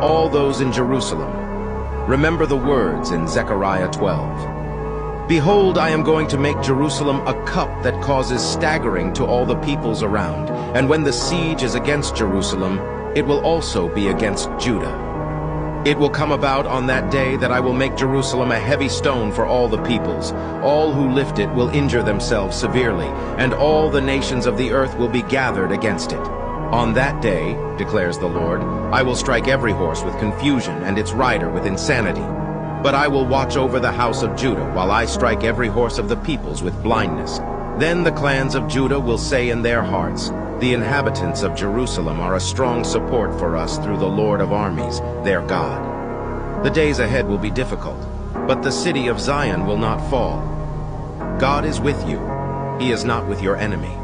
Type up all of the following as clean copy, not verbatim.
all those in Jerusalem, remember the words in Zechariah 12. Behold, I am going to make Jerusalem a cup that causes staggering to all the peoples around, and when the siege is against Jerusalem, it will also be against Judah. It will come about on that day that I will make Jerusalem a heavy stone for all the peoples. All who lift it will injure themselves severely, and all the nations of the earth will be gathered against it. On that day, declares the Lord, I will strike every horse with confusion and its rider with insanity. But I will watch over the house of Judah while I strike every horse of the peoples with blindness. Then the clans of Judah will say in their hearts, the inhabitants of Jerusalem are a strong support for us through the Lord of armies, their God. The days ahead will be difficult, but the city of Zion will not fall. God is with you. He is not with your enemy.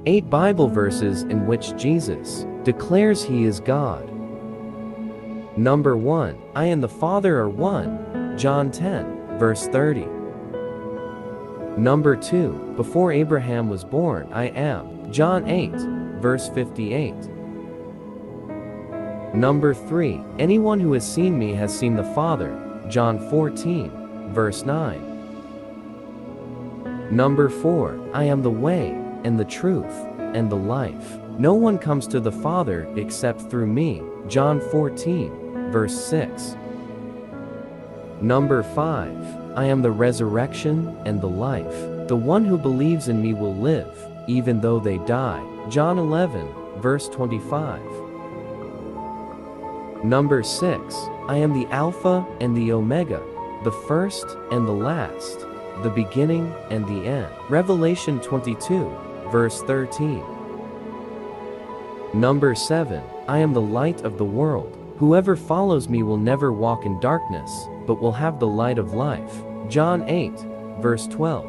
8 Bible verses in which Jesus declares he is God. Number 1, I and the Father are one, John 10, verse 30. Number 2, before Abraham was born, I am, John 8, verse 58. Number 3, anyone who has seen me has seen the Father, John 14, verse 9. Number 4, I am the way, and the truth, and the life. No one comes to the Father except through me, John 14, verse 6. Number 5, I am the resurrection and the life. The one who believes in me will live, even though they die, John 11, verse 25. Number 6, I am the Alpha and the Omega, the first and the last, the beginning and the end, Revelation 22, verse 13. Number 7, I am the light of the world. Whoever follows me will never walk in darkness, but will have the light of life, John 8, verse 12.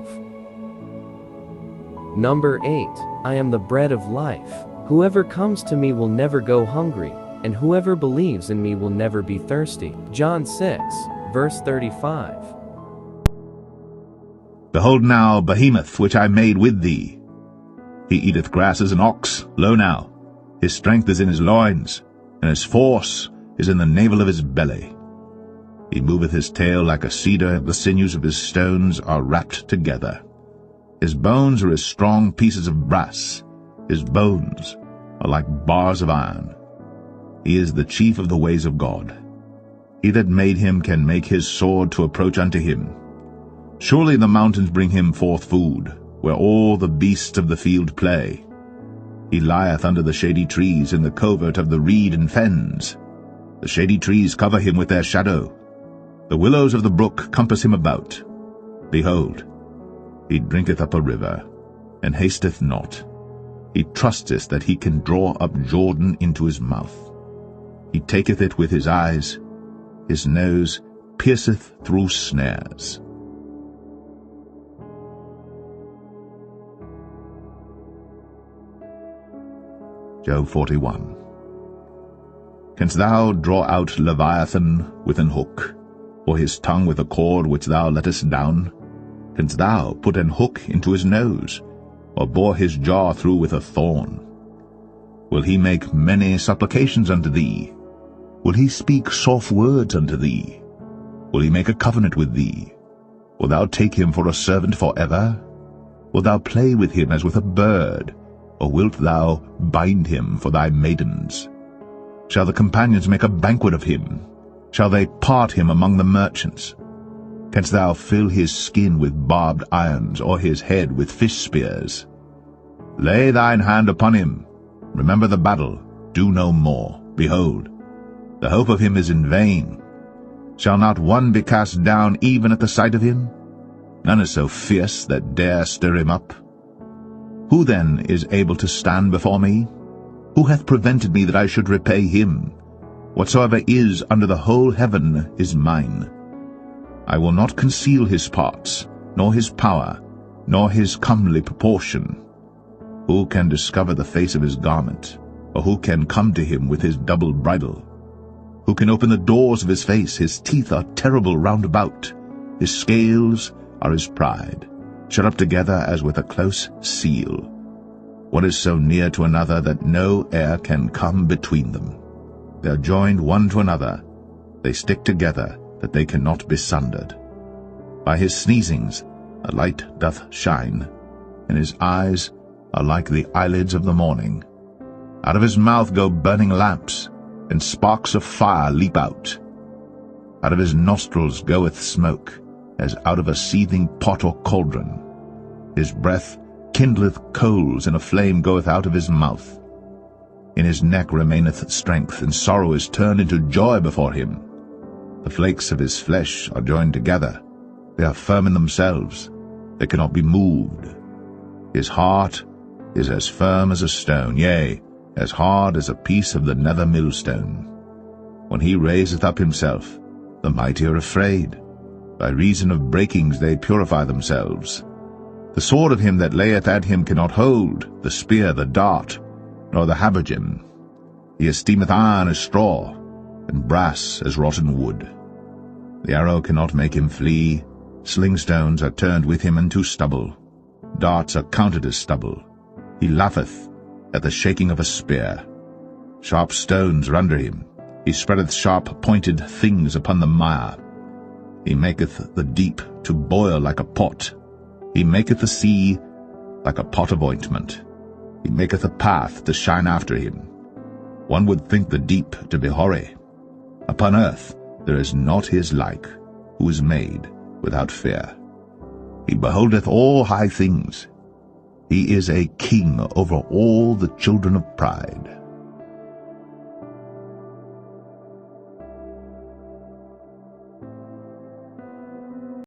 Number 8, I am the bread of life. Whoever comes to me will never go hungry, and whoever believes in me will never be thirsty, John 6, verse 35. Behold now Behemoth, which I made with thee. He eateth grass as an ox, lo now. His strength is in his loins, and his force is in the navel of his belly. He moveth his tail like a cedar, and the sinews of his stones are wrapped together. His bones are as strong pieces of brass. His bones are like bars of iron. He is the chief of the ways of God. He that made him can make his sword to approach unto him. Surely the mountains bring him forth food, where all the beasts of the field play. He lieth under the shady trees in the covert of the reed and fens. The shady trees cover him with their shadow. The willows of the brook compass him about. Behold, he drinketh up a river, and hasteth not. He trusteth that he can draw up Jordan into his mouth. He taketh it with his eyes. His nose pierceth through snares. Job 41. Canst thou draw out Leviathan with an hook, or his tongue with a cord which thou lettest down? Canst thou put an hook into his nose, or bore his jaw through with a thorn? Will he make many supplications unto thee? Will he speak soft words unto thee? Will he make a covenant with thee? Wilt thou take him for a servant forever? Wilt thou play with him as with a bird, or wilt thou bind him for thy maidens? Shall the companions make a banquet of him? Shall they part him among the merchants? Canst thou fill his skin with barbed irons, or his head with fish spears? Lay thine hand upon him. Remember the battle. Do no more. Behold, the hope of him is in vain. Shall not one be cast down even at the sight of him? None is so fierce that dare stir him up. Who then is able to stand before me? Who hath prevented me that I should repay him? Whatsoever is under the whole heaven is mine. I will not conceal his parts, nor his power, nor his comely proportion. Who can discover the face of his garment, or who can come to him with his double bridle? Who can open the doors of his face? His teeth are terrible round about. His scales are his pride, shut up together as with a close seal. One is so near to another that no air can come between them. They are joined one to another. They stick together, that they cannot be sundered. By his sneezings a light doth shine, and his eyes are like the eyelids of the morning. Out of his mouth go burning lamps, and sparks of fire leap out. Out of his nostrils goeth smoke, as out of a seething pot or cauldron. His breath kindleth coals, and a flame goeth out of his mouth. In his neck remaineth strength, and sorrow is turned into joy before him. The flakes of his flesh are joined together. They are firm in themselves. They cannot be moved. His heart is as firm as a stone, yea, as hard as a piece of the nether millstone. When he raiseth up himself, the mighty are afraid. By reason of breakings they purify themselves. The sword of him that layeth at him cannot hold, the spear, the dart, nor the habergeon. He esteemeth iron as straw, and brass as rotten wood. The arrow cannot make him flee. Slingstones are turned with him into stubble. Darts are counted as stubble. He laugheth at the shaking of a spear. Sharp stones are under him. He spreadeth sharp-pointed things upon the mire. He maketh the deep to boil like a pot. He maketh the sea like a pot of ointment. He maketh a path to shine after him. One would think the deep to be hoary. Upon earth there is not his like, who is made without fear. He beholdeth all high things. He is a king over all the children of pride.